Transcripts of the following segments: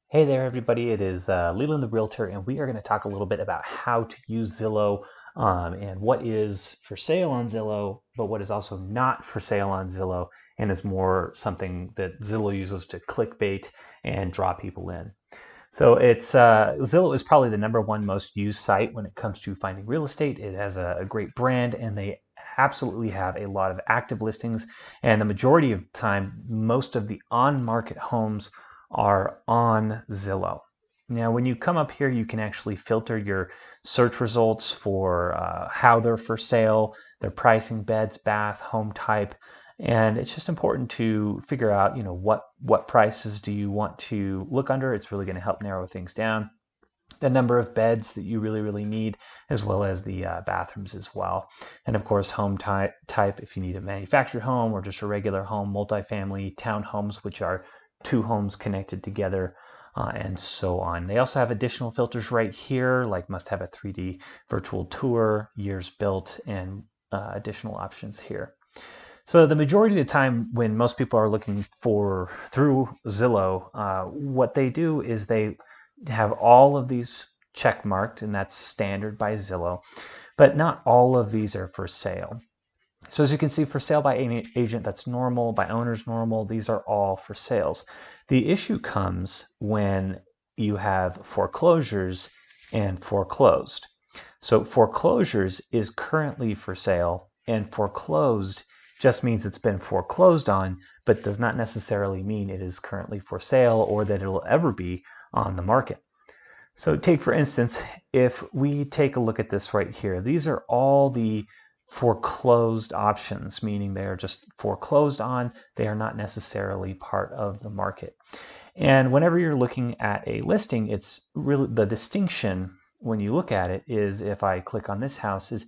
Hey there, everybody. It is Leland the Realtor, and we are going to talk a little bit about how to use Zillow and what is for sale on Zillow, but what is also not for sale on Zillow and is more something that Zillow uses to clickbait and draw people in. So it's Zillow is probably the #1 most used site when it comes to finding real estate. It has a great brand, and they absolutely have a lot of active listings. And the majority of the time, most of the on-market homes are on Zillow. Now, when you come up here, you can actually filter your search results for how they're for sale, their pricing, beds, bath, home type, and it's just important to figure out, what prices do you want to look under. It's really going to help narrow things down. The number of beds that you really need, as well as the bathrooms as well. And of course, home type, if you need a manufactured home or just a regular home, multifamily, townhomes, which are two homes connected together, and so on. They also have additional filters right here, like must have a 3D virtual tour, years built, and additional options here. So the majority of the time when most people are looking for through Zillow, what they do is they have all of these check marked, and that's standard by Zillow, but not all of these are for sale. So as you can see, for sale by agent, that's normal, by owners normal, these are all for sales. The issue comes when you have foreclosures and foreclosed. So foreclosures is currently for sale, and foreclosed just means it's been foreclosed on, but does not necessarily mean it is currently for sale or that it will ever be on the market. So take, for instance, if we take a look at this right here, these are all the foreclosed options, meaning they are just foreclosed on. They are not necessarily part of the market. And whenever you're looking at a listing, it's really the distinction when you look at it is, if I click on this house, is,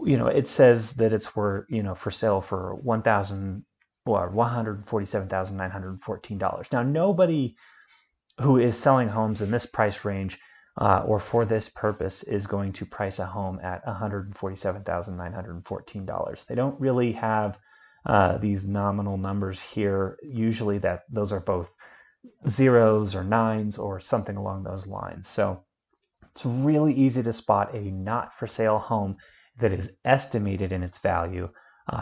it says that it's for sale for $147,914. Now, nobody who is selling homes in this price range or for this purpose is going to price a home at $147,914. They don't really have these nominal numbers here. Usually those are both zeros or nines or something along those lines. So it's really easy to spot a not for sale home that is estimated in its value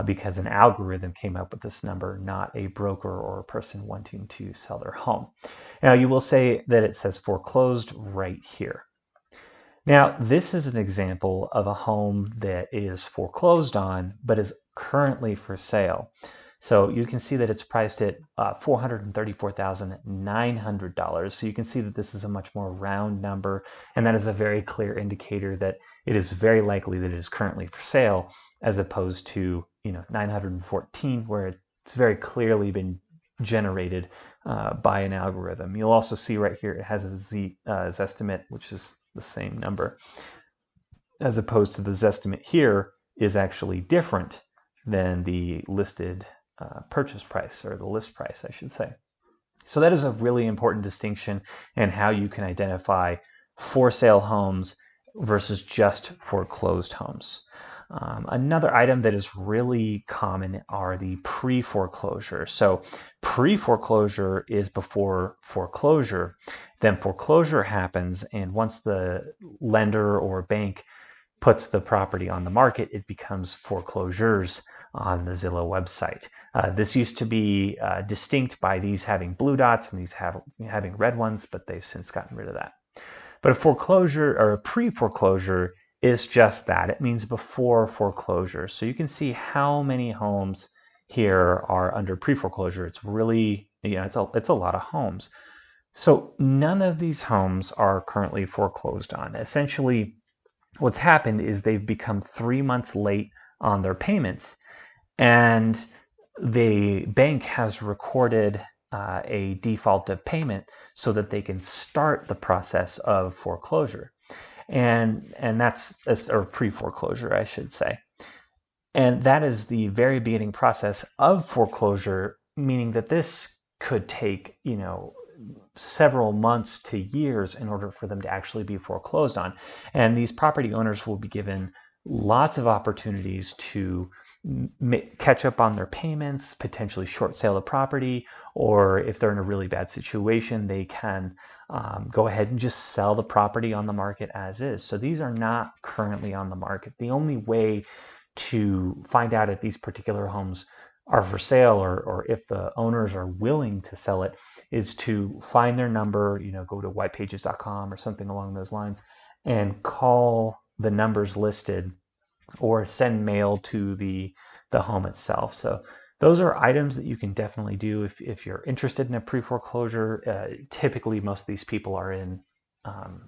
because an algorithm came up with this number, not a broker or a person wanting to sell their home. Now, you will say that it says foreclosed right here. Now, this is an example of a home that is foreclosed on, but is currently for sale. So you can see that it's priced at $434,900. So you can see that this is a much more round number, and that is a very clear indicator that it is very likely that it is currently for sale, as opposed to 914, where it's very clearly been generated by an algorithm. You'll also see right here it has a Zestimate, which is the same number, as opposed to the Zestimate here is actually different than the listed purchase price, or the list price, I should say. So that is a really important distinction in how you can identify for sale homes versus just foreclosed homes. Another item that is really common are the pre-foreclosure. So pre-foreclosure is before foreclosure. Then foreclosure happens, and once the lender or bank puts the property on the market, it becomes foreclosures on the Zillow website. This used to be distinct by these having blue dots and these having red ones, but they've since gotten rid of that. But a foreclosure or a pre-foreclosure is just that. It means before foreclosure. So you can see how many homes here are under pre-foreclosure. It's really, it's a lot of homes. So none of these homes are currently foreclosed on. Essentially, what's happened is they've become 3 months late on their payments, and the bank has recorded a default of payment so that they can start the process of foreclosure, and that's, or pre-foreclosure, I should say. And that is the very beginning process of foreclosure, meaning that this could take several months to years in order for them to actually be foreclosed on. And these property owners will be given lots of opportunities to catch up on their payments, potentially short sale the property, or if they're in a really bad situation, they can go ahead and just sell the property on the market as is. So these are not currently on the market. The only way to find out if these particular homes are for sale or if the owners are willing to sell it is to find their number, go to whitepages.com or something along those lines and call the numbers listed or send mail to the home itself. So those are items that you can definitely do if you're interested in a pre-foreclosure. Typically, most of these people are in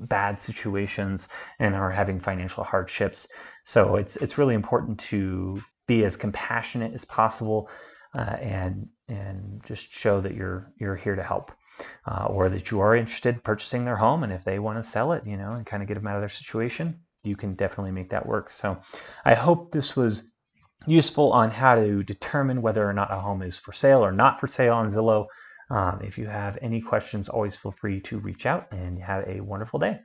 bad situations and are having financial hardships. So it's really important to be as compassionate as possible and just show that you're here to help. Or that you are interested in purchasing their home, and if they want to sell it, and kind of get them out of their situation, you can definitely make that work. So I hope this was useful on how to determine whether or not a home is for sale or not for sale on Zillow. If you have any questions, always feel free to reach out, and have a wonderful day.